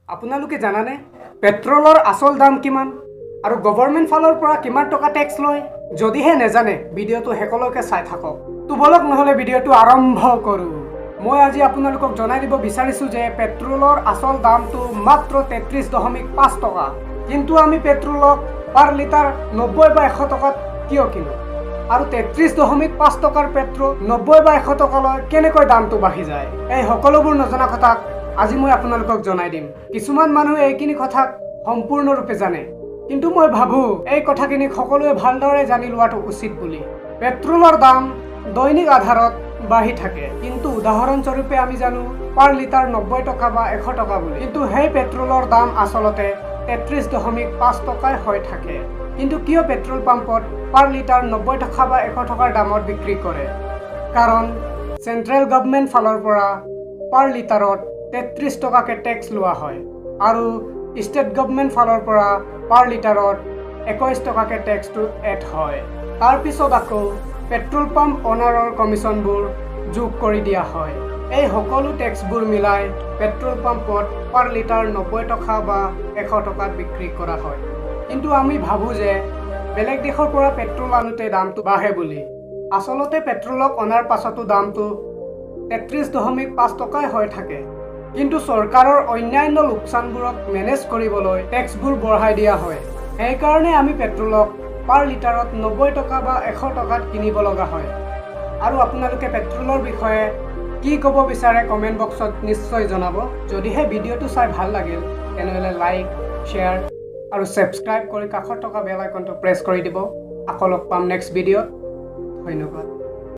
আপোনালোকে জানানে পেট্ৰলৰ আচল দাম কিমান আৰু গভৰ্ণমেণ্ট ফালৰ পৰা কিমান টকা টেক্স লয়? যদিহে নেজানে ভিডিঅ'টো শেষলৈকে চাই থাকক। তো বলক নহ'লে ভিডিঅ'টো আৰম্ভ কৰোঁ। মই আজি আপোনালোকক জনাই দিব বিচাৰিছোঁ যে পেট্ৰলৰ আচল দামটো মাত্ৰ 33.5 টকা। কিন্তু আমি পেট্ৰলক পাৰ লিটাৰ 90 বা 100 টকাত কিয় কিনো? আৰু 33.5 টকাৰ পেট্ৰল 90 বা 100 টকালৈ কেনেকৈ দামটো বাঢ়ি যায়? এই সকলোবোৰ নজনা কথাক আজি মই আপোনালোকক জনাই দিম। কিছুমান মানুহে এইখিনি কথাক সম্পূৰ্ণৰূপে জানে, কিন্তু মই ভাবোঁ এই কথাখিনি সকলোৱে ভালদৰে জানি লোৱাটো উচিত বুলি। পেট্ৰলৰ দাম দৈনিক আধাৰত বাঢ়ি থাকে, কিন্তু উদাহৰণস্বৰূপে আমি জানো পাৰ লিটাৰ 90 টকা বা 100 টকা বুলি। কিন্তু সেই পেট্ৰলৰ দাম আচলতে 33.5 টকাই হৈ থাকে। কিন্তু কিয় পেট্ৰল পাম্পত পাৰ লিটাৰ 90 টকা বা 100 টকাৰ দামত বিক্ৰী কৰে? কাৰণ চেণ্ট্ৰেল গভৰ্ণমেণ্ট ফালৰ পৰা পাৰ লিটাৰত 33 টকাকৈ টেক্স লোৱা হয় আৰু ষ্টেট গভৰ্ণমেণ্ট ফালৰ পৰা পাৰ লিটাৰত 21 টকাকৈ টেক্সটো এড হয়। তাৰপিছত আকৌ পেট্ৰল পাম্প অনাৰৰ কমিশ্যনবোৰ যোগ কৰি দিয়া হয়। এই সকলো টেক্সবোৰ মিলাই পেট্ৰল পাম্পত পাৰ লিটাৰ 90 টকা বা 100 টকাত বিক্ৰী কৰা হয়। কিন্তু আমি ভাবোঁ যে বেলেগ দেশৰ পৰা পেট্ৰল আনোতে দামটো বাঢ়ে বুলি। আচলতে পেট্ৰলক অনাৰ পাছতো দামটো 33.5 টকাই হৈ থাকে। কিন্তু চৰকাৰৰ অন্যান্য লোকচানবোৰক মেনেজ কৰিবলৈ টেক্সবোৰ বঢ়াই দিয়া হয়। সেইকাৰণে আমি পেট্ৰলক পাৰ লিটাৰত 90 টকা বা 100 টকাত কিনিব লগা হয়। আৰু আপোনালোকে পেট্ৰলৰ বিষয়ে কি ক'ব বিচাৰে কমেণ্ট বক্সত নিশ্চয় জনাব। যদিহে ভিডিঅ'টো চাই ভাল লাগিল তেনেহ'লে লাইক, শ্বেয়াৰ আৰু ছাবস্ক্ৰাইব কৰি কাষত থকা বেল আইকনটো প্ৰেছ কৰি দিব। আকৌ লগ পাম নেক্সট ভিডিঅ'ত। ধন্যবাদ।